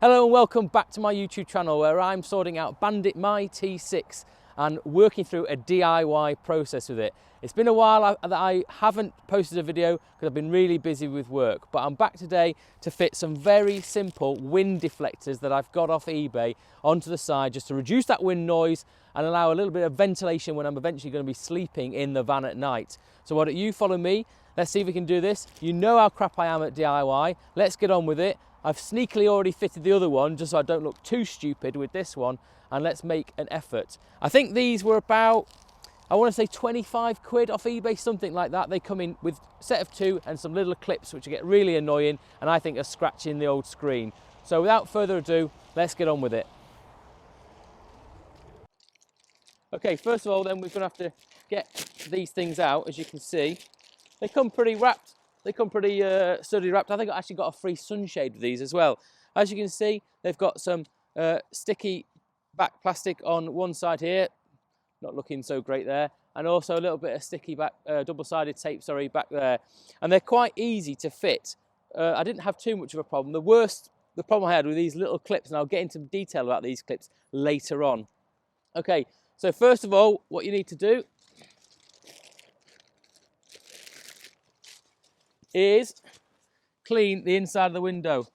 Hello and welcome back to my YouTube channel where I'm sorting out Bandit my T6 and working through a DIY process with it. It's been a while that I haven't posted a video because I've been really busy with work, but I'm back today to fit some very simple wind deflectors that I've got off eBay onto the side just to reduce that wind noise and allow a little bit of ventilation when I'm eventually going to be sleeping in the van at night. So why don't you follow me? Let's see if we can do this. You know how crap I am at DIY. Let's get on with it. I've sneakily already fitted the other one just so I don't look too stupid with this one, and let's make an effort. I think these were about, I want to say 25 quid off eBay, something like that. They come in with a set of two and some little clips which get really annoying and I think are scratching the old screen. So without further ado, let's get on with it. Okay, first of all then we're going to have to get these things out. As you can see, they come pretty wrapped. They come pretty sturdy wrapped. I think I actually got a free sunshade with these as well. As you can see, they've got some sticky back plastic on one side here, not looking so great there, and also a little bit of sticky back, double-sided tape, sorry, back there. And they're quite easy to fit. I didn't have too much of a problem. The problem I had with these little clips, and I'll get into detail about these clips later on. Okay, so first of all, what you need to do is clean the inside of the window.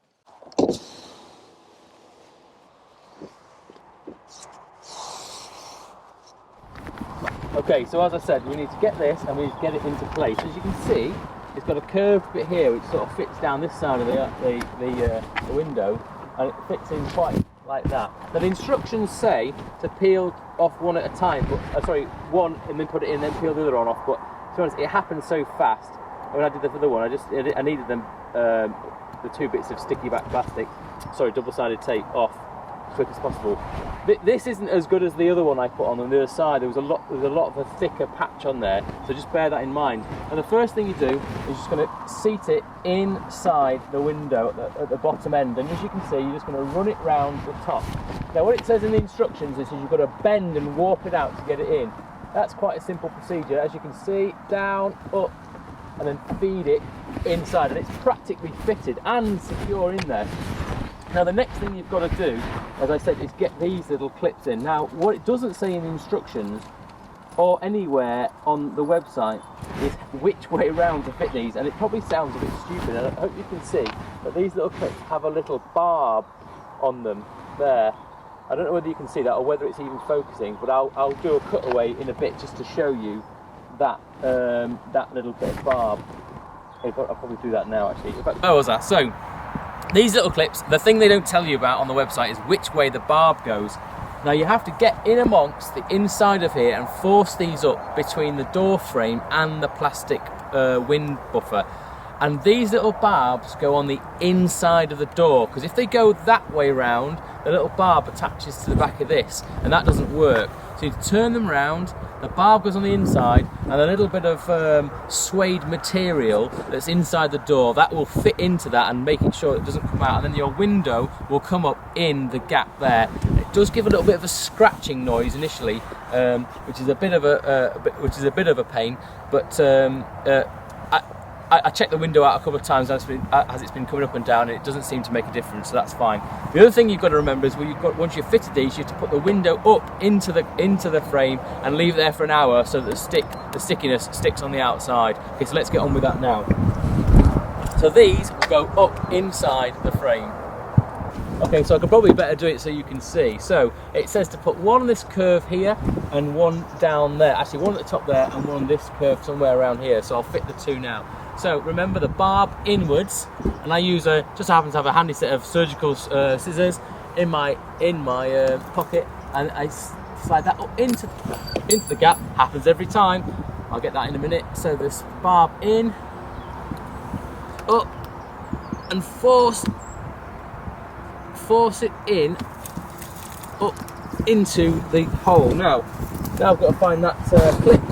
Okay, so as I said, we need to get this and we need to get it into place. As you can see, it's got a curved bit here which sort of fits down this side of the window, and it fits in quite like that. Now the instructions say to peel off one at a time, but one and then put it in, then peel the other one off. But to be honest, it happens so fast. When I did the other one, I needed them the two bits of sticky back plastic, double-sided tape off as quick as possible. This isn't as good as the other one I put on the other side. There was a lot of a thicker patch on there, so just bear that in mind. And the first thing you do is just going to seat it inside the window at the bottom end, and as you can see, you're just going to run it round the top. Now what it says in the instructions is you've got to bend and warp it out to get it in. That's quite a simple procedure. As you can see, down, up, and then feed it inside, and it's practically fitted and secure in there. Now the next thing you've got to do, as I said, is get these little clips in. Now what it doesn't say in the instructions or anywhere on the website is which way around to fit these, and it probably sounds a bit stupid, and I hope you can see that these little clips have a little barb on them there. I don't know whether you can see that or whether it's even focusing, but I'll do a cutaway in a bit just to show you that little bit of barb. I'll probably do that now actually. Oh, was that? So these little clips, the thing they don't tell you about on the website is which way the barb goes. Now you have to get in amongst the inside of here and force these up between the door frame and the plastic wind buffer. And these little barbs go on the inside of the door, because if they go that way round, the little barb attaches to the back of this, and that doesn't work. So you turn them round, the barb goes on the inside, and a little bit of suede material that's inside the door, that will fit into that and make it sure it doesn't come out, and then your window will come up in the gap there. It does give a little bit of a scratching noise initially, which is a bit of a pain, but I checked the window out a couple of times as it's been coming up and down, and it doesn't seem to make a difference, so that's fine. The other thing you've got to remember is once you've fitted these, you have to put the window up into the frame and leave it there for an hour so that the stickiness sticks on the outside. Okay, so let's get on with that now. So these will go up inside the frame. Okay, so I could probably better do it so you can see. So it says to put one on this curve here and one down there. Actually, one at the top there and one on this curve somewhere around here. So I'll fit the two now. So remember the barb inwards, and I use just happen to have a handy set of surgical scissors in my pocket, and I slide that up into the gap. Happens every time. I'll get that in a minute. So this barb in, up, and force it in, up into the hole. Now I've got to find that clip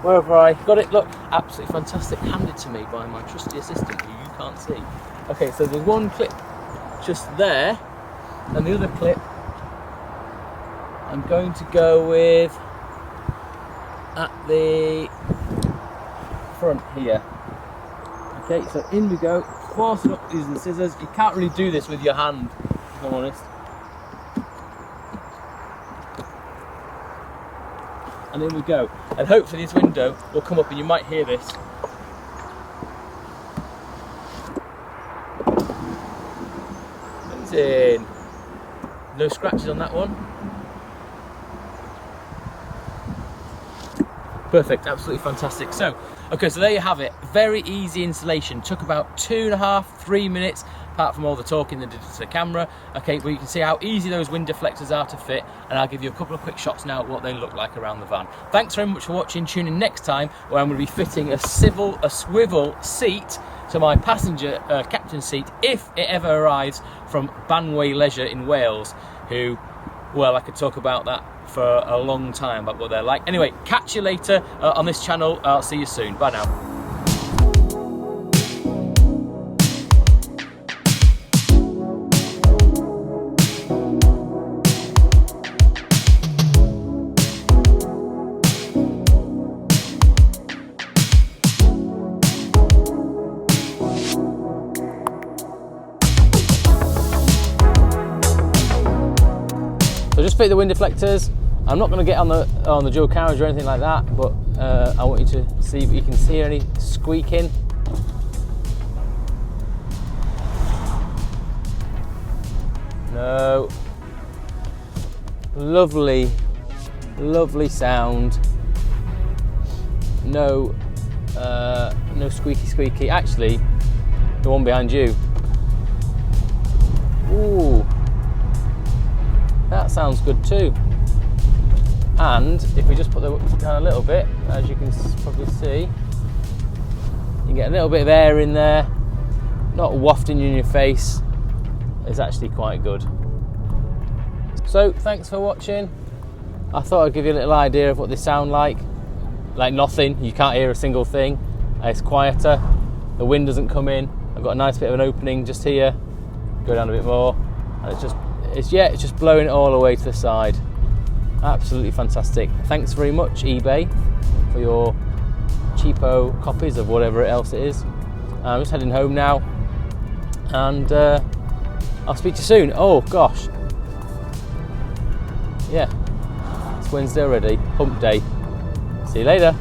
wherever I got it. Look, absolutely fantastic, handed to me by my trusty assistant who you can't see. Okay, so there's one clip just there, and the other clip I'm going to go with at the front here. Okay, so in we go, force it up using the scissors. You can't really do this with your hand if I'm honest. And in we go. And hopefully this window will come up and you might hear this. It's in. No scratches on that one. Perfect, absolutely fantastic. So, okay, so there you have it. Very easy installation. Took about 2.5, 3 minutes, apart from all the talking that did to the camera. Okay, but you can see how easy those wind deflectors are to fit, and I'll give you a couple of quick shots now at what they look like around the van. Thanks very much for watching. Tune in next time where I'm going to be fitting a swivel seat to my passenger captain seat if it ever arrives from Banway Leisure in Wales, who, well, I could talk about that for a long time about what they're like. Anyway, catch you later on this channel. I'll see you soon. Bye now. So just fit the wind deflectors. I'm not going to get on the dual carriage or anything like that, but I want you to see if you can hear any squeaking. No. Lovely, lovely sound. No, no squeaky. Actually, the one behind you. Ooh, that sounds good too. And if we just put the down a little bit, as you can probably see, you get a little bit of air in there, not wafting you in your face. It's actually quite good. So thanks for watching. I thought I'd give you a little idea of what they sound like. Like nothing, you can't hear a single thing. It's quieter, the wind doesn't come in. I've got a nice bit of an opening just here. Go down a bit more, and it's just blowing it all the way to the side. Absolutely fantastic. Thanks very much, eBay, for your cheapo copies of whatever else it is. I'm just heading home now, and I'll speak to you soon. Oh gosh, yeah, it's Wednesday already, hump day. See you later.